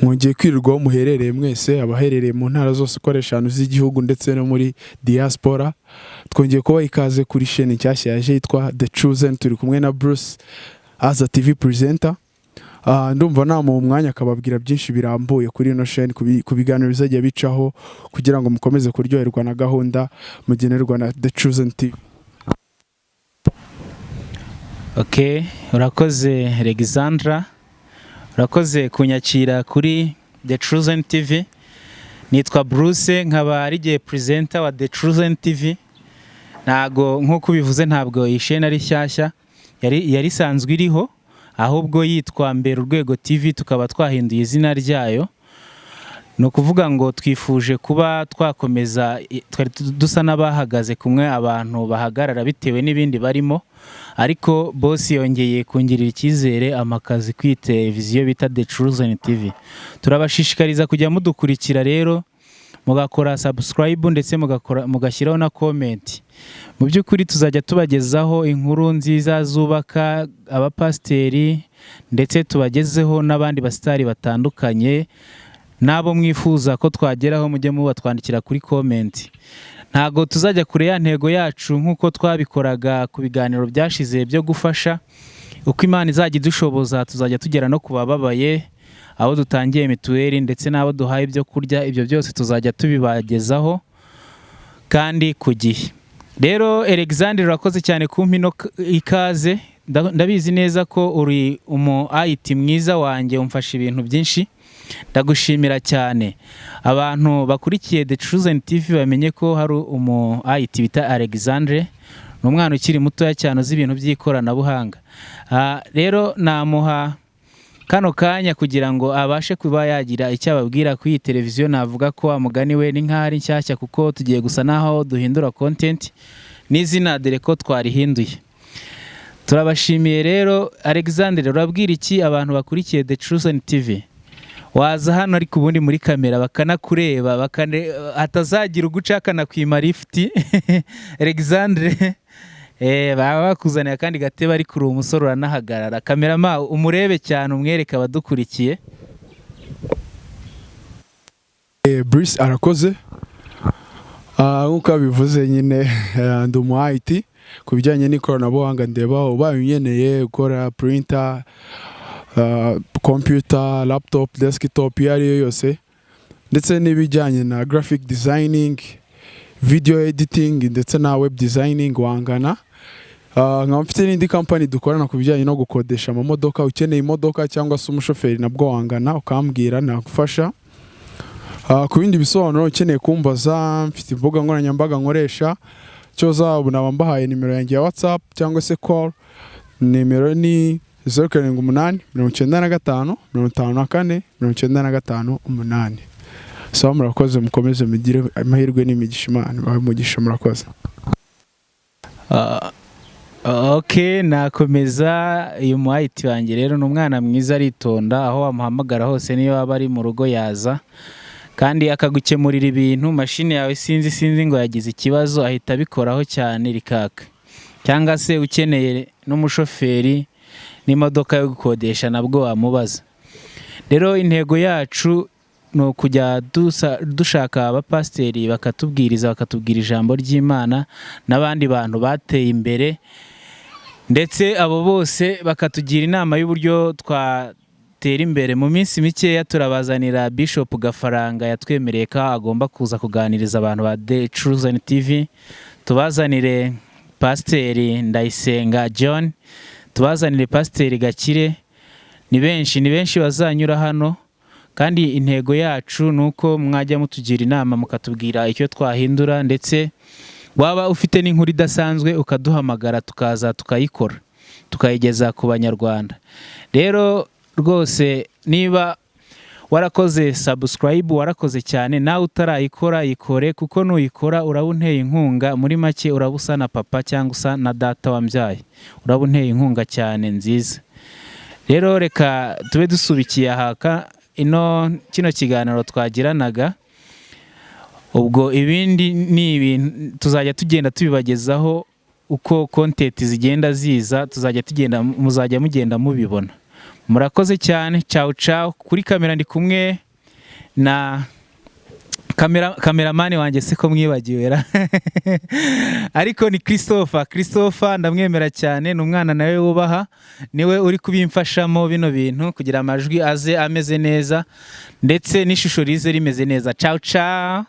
Mwongeye kwirirwaho muherereye mwese abaherereye mu ntara zose eshanu z'igihugu ndetse no muri diaspora. Twongeye kuba ikaze kuri chaîne nshyashya yaje yitwa The Chosen. Turi kumwe na Bruce as a TV presenter. Ndumva nta mu mwanya akababwira byinshi birambuye kuri ino chaîne ku biganiro bizajya bicaho kugira ngo mukomeze kuryoherwa na gahunda mugenerwa na The Chosen TV. Okay, urakoze Alexandra. Urakoze kunyakira kuri The Chosen TV. Nitwa Bruce, nkaba ari presenter wa The Chosen TV. Ntago nkuko bivuze ntabwo iyi chaîne ari shyashya, yari sanzwe iriho, ahubwo yitwa Mbere Urwego TV, tukaba twahinduye izina ryayo. No kuvuga ngo twifuje kuba twakomeza, twari dusa n'abahagaze kumwe abantu bahagarara bitewe n'ibindi barimo, ariko boss yongeye kungirira icyizere amakazi kuri televiziyo bita The Chosen TV. Turabashishikariza kujya mudukurikira rero, mugakora subscribe ndetse mugashyiraho na comment. Mu by'ukuri tuzajya tubagezaho inkuru nziza zubaka abapasteri, ndetse tubagezeho n'abandi bastari batandukanye. Nabo mwifuza ko twageraho mujye mubatwandikira kuri comment. Ntago tuzajya kure ya ntego yacu nkuko twabikoraga ku biganiro byashize byo gufasha. Uko Imana izajya idushoboza tuzajya tugera no kubababaye, abo dutangiye mituweli ndetse n'abo duhaye ibyo kurya. Ibyo byose tuzajya tubibagezaho kandi ku gihe. Rero Alexandre, urakoze cyane kumpino ikaze. Ndabizi neza ko uri umu IT mwiza wanjye, umfasha ibintu byinshi. Ndagushimira cyane. Abantu bakurikiye The Chosen TV bamenye ko hari umu IT bita Alexandre, n'umwana ukiri mutoya cyane uzi ibintu by'ikoranabuhanga. Rero namuha kano kanya kugira ngo abashe kuba yagira icyo ababwira ku iyi televiziyo. Navuga ko amugani we ni nk'ari nshyashya kuko tugiye gusa naho duhindura content n'izina dore ko twarihinduye. Turabashimiye rero. Alexandre, urabwira iki abantu bakurikiye The Chosen TV? Waza hano ariko ubundi muri kamera bakanakureba, atazagira ugucakana kwima lift. Alexandre, baba bakuzaniye kandi gatebe ariko uri umusore uranahagarara. Kamerama umurebe cyane umwereka abadukurikiye. Bruce arakoze. Nkuko bivuze nyine ndi umu IT ku bijyanye n'ikoranabuhanga. Ndeba ubaye unyeneye gukora printer, computer, laptop, desktop iyo ariyo yose, ndetse n'ibijyanye na graphic designing, video editing ndetse na web designing wangana. Nkaba mfite n'indi company dukorana ku bijyanye no gukodesha amamodoka. Ukeneye imodoka cyangwa se umushoferi nabwo wangana ukambwira nagufasha. Ku bindi bisobanuro ukeneye kumbaza, mfite imbuga nkoranyambaga nkoresha. Cyoza ubunaba mbahaye nimero yanjye ya WhatsApp cyangwa se call. Nimero ni 078 95 54 95 8. So murakoze, mukomeze mugire amahirwe n'imigisha Imana bamugisha. Murakoze. Okay, nakomeza. Uyu muhayiti wanjye rero ni umwana mwiza, aritonda, aho wamuhamagara hose niyo waba ari mu rugo yaza kandi akagukemurira ibintu. Mashine yawe sinzi ngo yagize ikibazo ahita abikoraho cyane rikaka. Cyangwa se ukeneye n'umushoferi n'imodoka yo gukodesha nabwo wamubaza. Rero intego yacu no kujya dushaka abapasteri bakatubwiriza, bakatubwira ijambo ry'Imana n'abandi bantu bateye imbere, ndetse abo bose bakatugira inama y'uburyo twatera imbere. Mu minsi mikeya turabazanira Bishop Gafaranga, yatwemereye ko agomba kuza kuganiriza abantu ba The Chosen TV. Tubazanire Pasteri Ndayisenga John, tubazanire Pasteri Gakire. Ni benshi bazanyura hano, kandi intego yacu nuko mwajya mutugira inama mukatubwira icyo twahindura, ndetse waba ufite n'inkuru idasanzwe ukaduhamagara tukaza tukayikora tukayigeza ku banyarwanda. Rero rwose niba warakoze subscribe warakoze cyane, nawe utarayikora yikore, kuko nuyikora urabunteye inkunga. Muri make urabusa na papa cyangwa usa na data wambyaye, urabunteye inkunga cyane nziza. Rero reka tube dusubikiye aha kino kiganiro twagiranaga. Ubwo ibindi ni ibintu tuzajya tugenda tubibagezaho uko content zigenda ziza, tuzajya mugenda mubibona. murakoze cyane, ciao ciao. Kuri kamera ndi kumwe na kameramani wanjye siko mwibagiwe ra ariko ni Christopher ndamwemera cyane, ni umwana nawe wubaha, niwe uri kubimfashamo bino bintu kugira amajwi aze ameze neza ndetse n'ishusho rize rimeze neza. Ciao ciao.